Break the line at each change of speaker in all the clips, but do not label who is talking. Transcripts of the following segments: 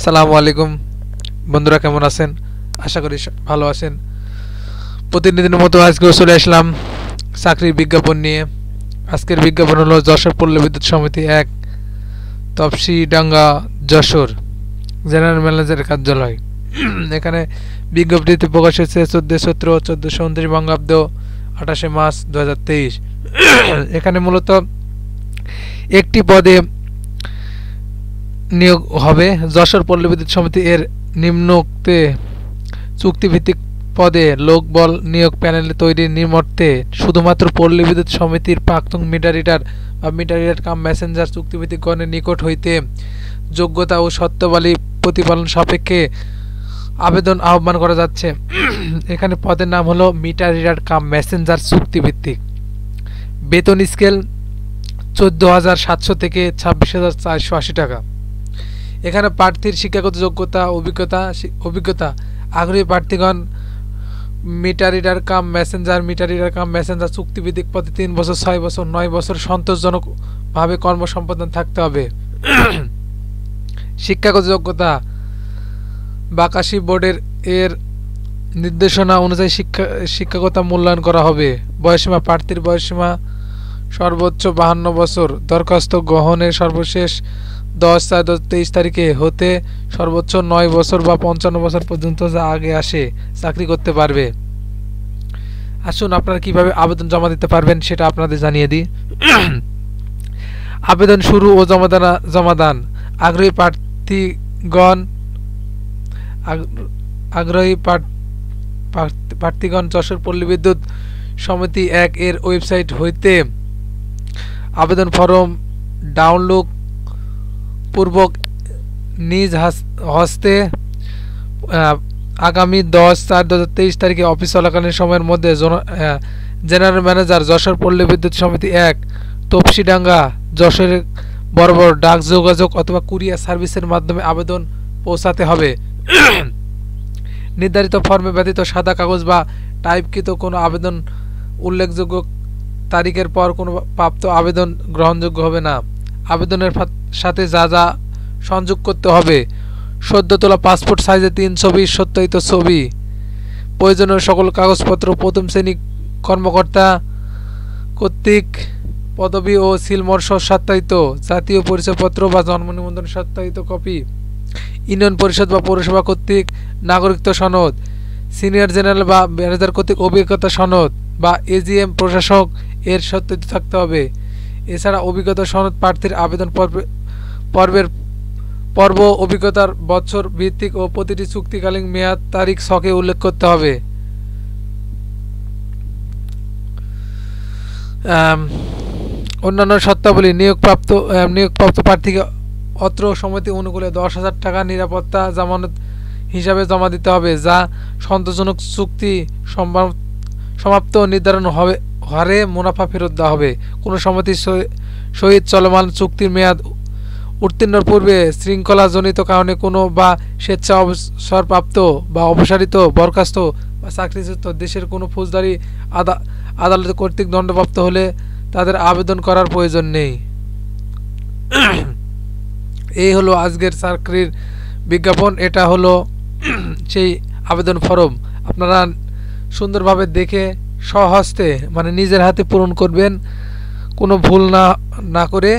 আসসালামু আলাইকুম বন্ধুরা, কেমন আছেন? আশা করি ভালো আছেন। প্রতিদিনের মতো আজকেও চলে আসলাম চাকরির বিজ্ঞাপন নিয়ে। আজকের বিজ্ঞাপন হলো যশোর পল্লী বিদ্যুৎ সমিতি ১ তপসিডাঙ্গা যশোর জেনারেল ম্যানেজারের কার্যালয়। এখানে বিজ্ঞপ্তিতে প্রকাশ হয়েছে 14/17/1429 বঙ্গাব্দ 28 মার্চ 2023। এখানে মূলত একটি পদে নিয়োগ হবে। যশোর পল্লী বিদ্যুৎ সমিতি এর নিম্নোক্তে চুক্তিভিত্তিক পদে লোকবল নিয়োগ প্যানেল তৈরির নিমর্তে শুধুমাত্র পল্লী বিদ্যুৎ সমিতির প্রাক্তন মিটার রিডার বা মিটার রিডার কাম মেসেঞ্জার চুক্তিভিত্তিক গণের নিকট হইতে যোগ্যতা ও শর্তাবলী প্রতিপালন সাপেক্ষে আবেদন আহ্বান করা যাচ্ছে। এখানে পদের নাম হলো মিটার রিডার কাম মেসেঞ্জার চুক্তিভিত্তিক। বেতন স্কেল 14,700 থেকে 26,480 টাকা। এখানে প্রার্থীর শিক্ষাগত যোগ্যতা অভিজ্ঞতা আগ্রহী প্রার্থীগণ মিটার রিডার কাম মেসেঞ্জার চুক্তিভিত্তিক পদে 3 বছর 6 বছর 9 বছর সন্তোষজনকভাবে কর্মসম্পাদন থাকতে হবে। শিক্ষাগত যোগ্যতা বাকাশি বোর্ডের নির্দেশনা অনুযায়ী শিক্ষাগত মূল্যায়ন করা হবে। বয়সীমা প্রার্থীর বয়সীমা সর্বোচ্চ 52 বছর। দরখাস্ত গ্রহণের সর্বশেষ 10/4/2023 তারিখে হতে সর্বোচ্চ 9 বছর বা 55 বছর পর্যন্ত যা আগে আসে চাকরি করতে পারবে। আসুন আপনারা কিভাবে আবেদন জমা দিতে পারবেন সেটা আপনাদের জানিয়ে দিই। আবেদন শুরু ও জমাদান আগ্রহী প্রার্থীগণ যশোর পল্লী বিদ্যুৎ সমিতি ১ এর ওয়েবসাইট হইতে আবেদন ফরম ডাউনলোড পূর্বক নিজ হস্তে আগামী 10/4/2023 তারিখে অফিস চলাকালীন সময়ের মধ্যে জেনারেল ম্যানেজার যশোর পল্লী বিদ্যুৎ সমিতি ১ তপসিডাঙ্গা যশোরে বরাবর ডাক যোগাযোগ অথবা কুরিয়ার সার্ভিসের মাধ্যমে আবেদন পৌঁছাতে হবে। নির্ধারিত ফর্মে ব্যতীত সাদা কাগজ বা টাইপকৃত কোনো আবেদন উল্লেখযোগ্য তারিখের পর কোনো প্রাপ্ত আবেদন গ্রহণযোগ্য হবে না। আবেদনের সাথে যা যা সংযোগ করতে হবে: সদ্য তোলা পাসপোর্ট সাইজের 3 ছবি, সত্যায়িত ছবি, প্রয়োজনীয় সকল কাগজপত্র, প্রথম শ্রেণী কর্মকর্তা কর্তৃক পদবি ও সিলমোহর সত্যায়িত জাতীয় পরিচয়পত্র বা জন্ম নিবন্ধন সত্যায়িত কপি, ইউনিয়ন পরিষদ বা পৌরসভা কর্তৃক নাগরিকত্ব সনদ, সিনিয়র জেনারেল বা ম্যানেজার কর্তৃক অভিজ্ঞতা সনদ বা এজিএম প্রশাসক এর সত্যায়িত থাকতে হবে। এছাড়া অভিজ্ঞতা সনদ প্রার্থীর আবেদন পর্ব অভিজ্ঞতার বছর ভিত্তিক ও প্রতিটি চুক্তিকালীন মেয়াদ তারিখ ছকে উল্লেখ করতে হবে। অন্যান্য শর্তাবলী: নিয়োগপ্রাপ্ত প্রার্থীকে অত্র সমিতি অনুকূলে 10,000 টাকা নিরাপত্তা জামানত হিসাবে জমা দিতে হবে, যা সন্তোষজনক চুক্তি সমাপ্ত নির্ধারণ হারে মুনাফা ফেরত দেওয়া হবে। কোনো সমিতির সহিত চলমান চুক্তির মেয়াদ উত্তীর্ণর পূর্বে শৃঙ্খলাজনিত কারণে কোনো বা স্বেচ্ছা অবসরপ্রাপ্ত বা অপসারিত, বরখাস্ত বা চাকরিচ্যুত দেশের কোনো ফৌজদারি আদালত কর্তৃক দণ্ডপ্রাপ্ত হলে তাদের আবেদন করার প্রয়োজন নেই। এই হলো আজকের চাকরির বিজ্ঞাপন। এটা হলো সেই আবেদন ফরম। আপনারা সুন্দরভাবে দেখে স্বহস্তে মানে নিজের হাতে পূরণ করবেন, কোনো ভুল না করে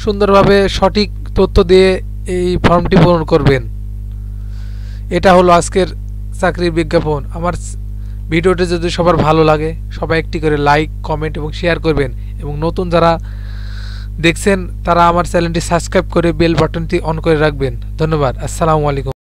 সুন্দরভাবে সঠিক তথ্য দিয়ে এই ফর্মটি পূরণ করবেন। এটা হলো আজকের চাকরির বিজ্ঞাপন। আমার ভিডিওটি যদি সবার ভালো লাগে সবাই একটি করে লাইক, কমেন্ট এবং শেয়ার করবেন, এবং নতুন যারা দেখছেন তারা আমার চ্যানেলটি সাবস্ক্রাইব করে বেল বাটনটি অন করে রাখবেন। ধন্যবাদ। আসসালামু আলাইকুম।